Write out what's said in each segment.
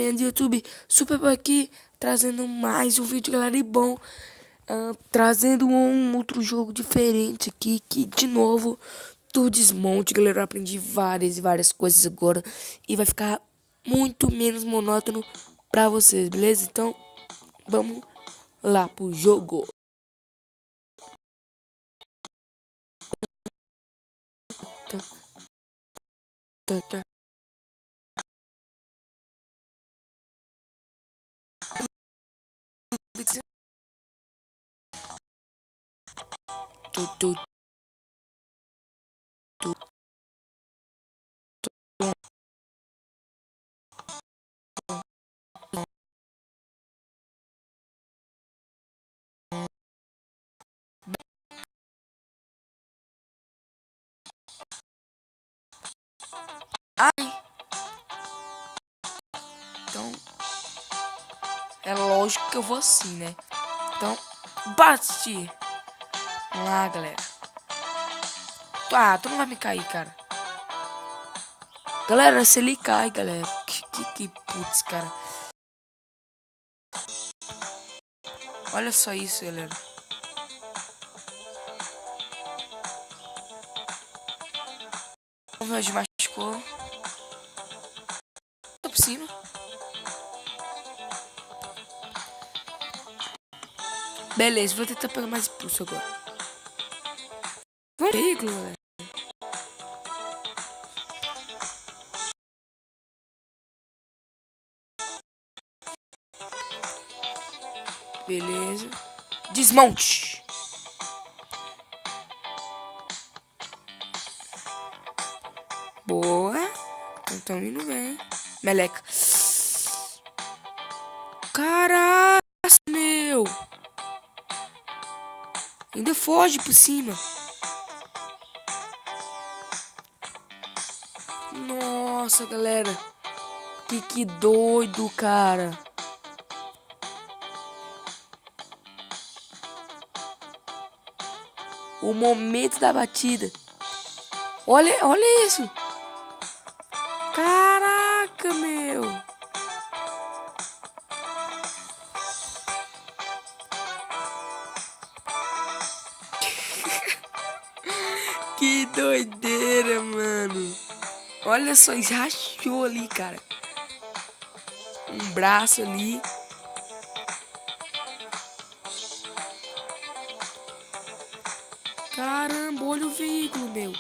galerinha do YouTube, Super por aqui, trazendo mais um vídeo, galera, e bom, trazendo um outro jogo diferente aqui, que de novo, do desmonte, galera. Eu aprendi várias e várias coisas agora, e vai ficar muito menos monótono pra vocês, beleza? Então, vamos lá pro jogo. Tá, tá, tá. Tu, tu, tu. Ai, então, é lógico que eu vou assim, né? Então, bate! Vamos lá, galera. Ah, tu não vai me cair, cara. Galera, se ele cai, galera. Que putz, cara. Olha só isso, galera. O meu machucou. Tô por cima. Beleza, vou tentar pegar mais impulso agora. Vamos veículo, galera. Beleza. Desmonte. Boa. Então indo bem. Meleca. Caraca, meu. Ainda foge por cima. Nossa, galera. Que doido, cara. O momento da batida. Olha isso. Caraca, meu. Que doideira, mano. Olha só, rachou ali, cara. Um braço ali. Caramba, olha o veículo, meu.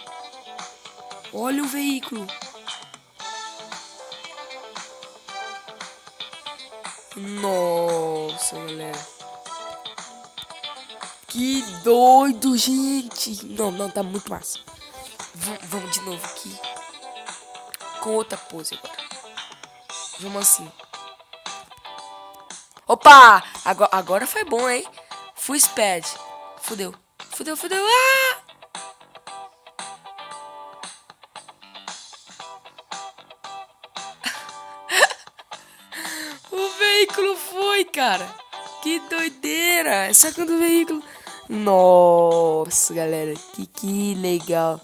Olha o veículo. Nossa, galera. Que doido, gente. Não, tá muito massa. Vamos de novo aqui. Com outra pose agora. Vamos assim. Opa! Agora foi bom, hein? Full speed. Fudeu. Ah! O veículo foi, cara. Que doideira. Sacando o veículo. Nossa, galera. Que legal.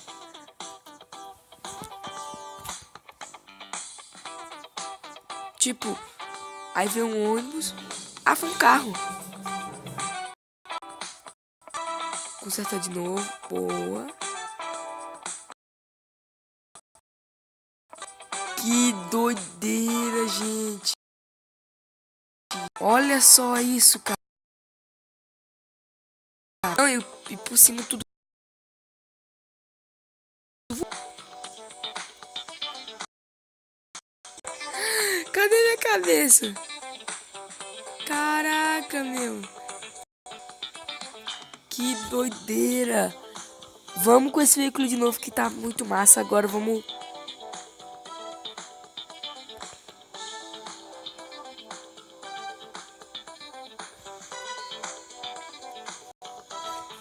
Tipo, aí veio um ônibus. Ah, foi um carro. Consertou de novo. Boa. Que doideira, gente. Olha só isso, cara. Não, e por cima tudo. Cadê minha cabeça? Caraca, meu. Que doideira. Vamos com esse veículo de novo que tá muito massa. Agora vamos...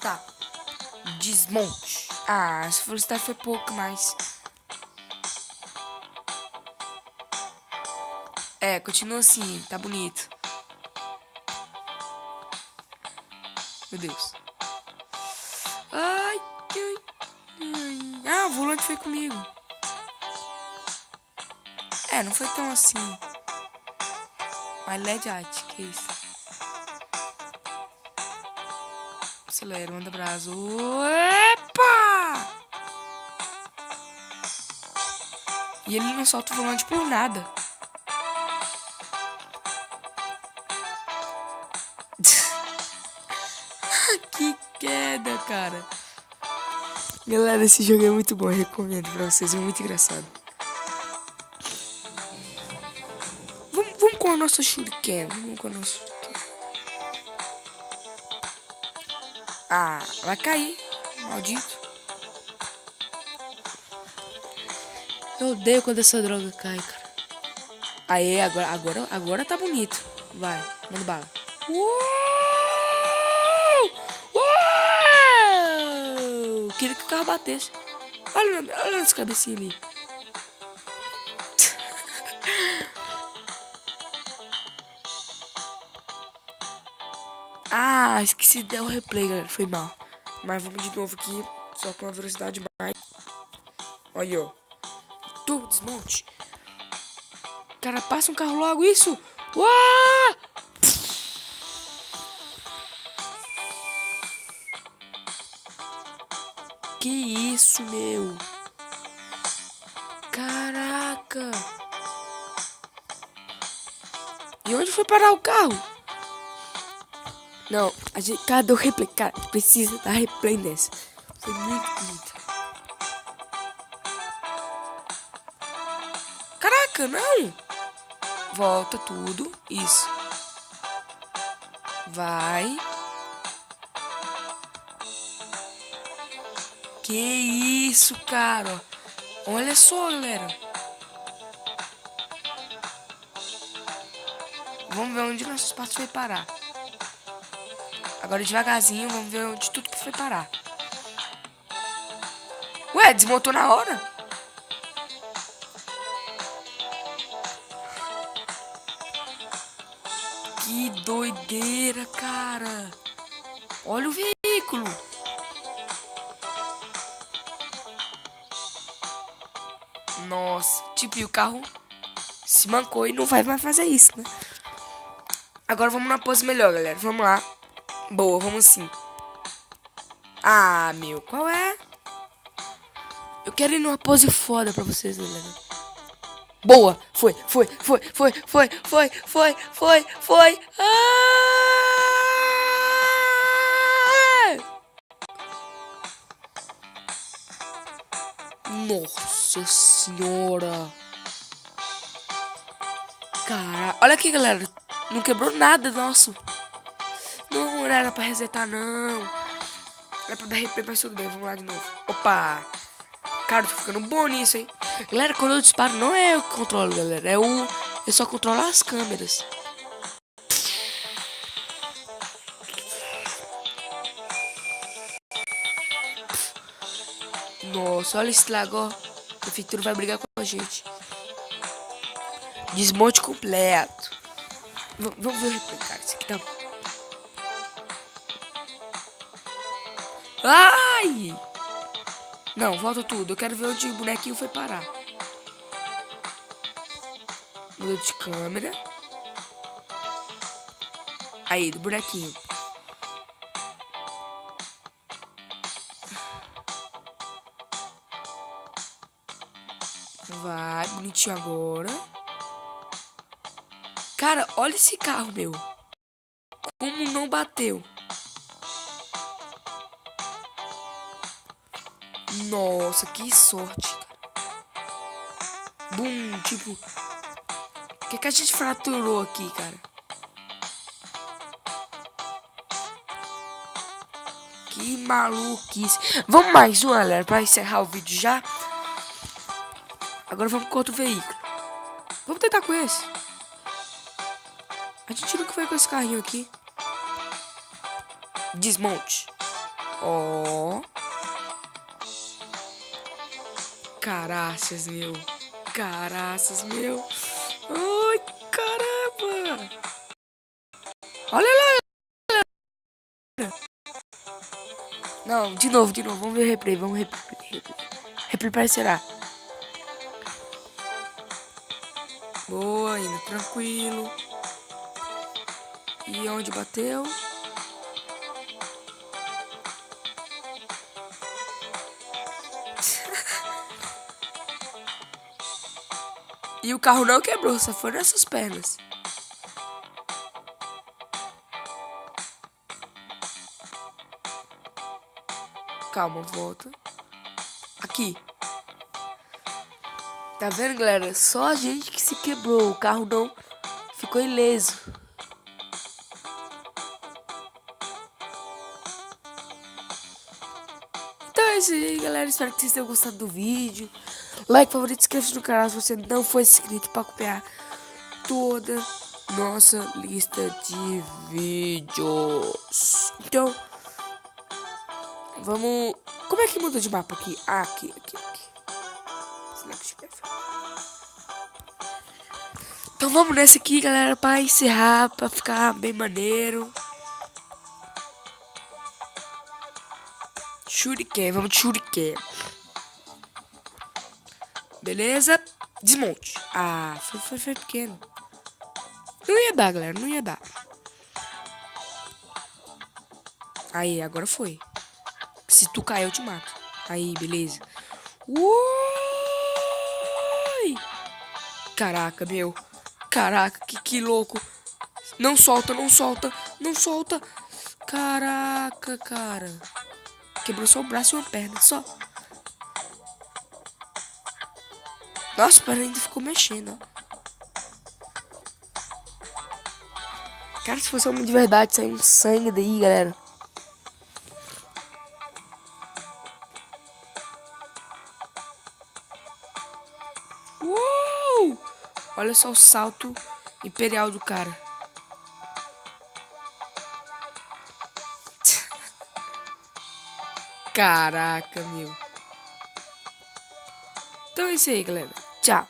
Tá. Desmonte. Ah, essa velocidade foi pouco, mas... É, continua assim. Tá bonito. Meu Deus. Ai. Ah, o volante foi comigo. É, não foi tão assim. LED art, que isso? Acelera, manda braço. Epa! E ele não solta o volante por nada. Que queda, cara. Galera, esse jogo é muito bom. Eu recomendo pra vocês. É muito engraçado. Vamos com a nossa shuriken. Vamos com a nossa shuriken. Ah, vai cair. Maldito. Eu odeio quando essa droga cai, cara. Aê, agora tá bonito. Vai, manda bala. Uou! Queria que o carro batesse. Olha as cabecinhas ali. Ah, esqueci de dar o replay, galera. Foi mal. Mas vamos de novo aqui. Só com uma velocidade mais. Olha, ó. Desmonte. Cara, passa um carro logo, isso. Uau! Que isso, meu? Caraca! E onde foi parar o carro? Não, a gente, cara, deu replay. Cara, precisa dar replay nessa. Foi muito bonito. Caraca, não! Volta tudo. Isso. Vai. Que isso, cara. Olha só, galera. Vamos ver onde nossos passos foi parar. Agora devagarzinho, vamos ver onde tudo que foi parar. Ué, desmontou na hora? Que doideira, cara. Olha o veículo. Nossa, tipo, e o carro se mancou e não vai mais fazer isso, né? Agora vamos na pose melhor, galera. Vamos lá. Boa, vamos sim. Ah, meu, qual é? Eu quero ir numa pose foda pra vocês, galera. Boa, foi. Nossa senhora. Cara, olha aqui, galera. Não quebrou nada, nosso. Não era pra resetar, não. Era pra dar replay, mas tudo bem. Vamos lá de novo. Opa. Cara, tô ficando bom nisso, hein. Galera, quando eu disparo, não é eu que controlo, galera. Eu só controlo as câmeras. Nossa, olha esse lago, ó. A prefeitura vai brigar com a gente. Desmonte completo. Vamos ver o replay, cara. Isso aqui tá... Ai! Não, volta tudo. Eu quero ver onde o bonequinho foi parar. Muda de câmera. Aí, do bonequinho. Vai, bonitinho agora. Cara, olha esse carro, meu. Como não bateu? Nossa, que sorte, cara. Bum, tipo... O que a gente fraturou aqui, cara? Que maluquice. Vamos mais uma, galera, pra encerrar o vídeo já. Agora vamos com outro veículo. Vamos tentar com esse. A gente nunca foi com esse carrinho aqui. Desmonte. Ó. Caraças, meu. Caraças, meu. Ai, caramba. Olha lá. Não, de novo. Vamos ver o replay. Replay parecerá. Boa, indo tranquilo. E onde bateu? E o carro não quebrou, só foi nessas pernas. Calma, volta. Aqui. Tá vendo, galera? Só a gente que se quebrou. O carro não ficou ileso. Então é isso aí, galera. Espero que vocês tenham gostado do vídeo. Like, favorito, inscreva-se no canal se você não for inscrito para acompanhar toda nossa lista de vídeos. Então, vamos... Como é que muda de mapa aqui? Ah, aqui. Então vamos nessa aqui, galera, para encerrar, para ficar bem maneiro. Shuriken, vamos de Shuriken. Beleza? Desmonte. Ah, foi pequeno. Não ia dar, galera, não ia dar. Aí, agora foi. Se tu cair, eu te mato. Aí, beleza. Ui! Caraca, meu. Caraca, que louco. Não solta, não solta, não solta. Caraca, cara. Quebrou só o braço e uma perna, só. Nossa, a perna ainda ficou mexendo, ó. Cara, se fosse homem de verdade, saiu um sangue daí, galera. Olha só o salto imperial do cara. Caraca, meu. Então é isso aí, galera. Tchau.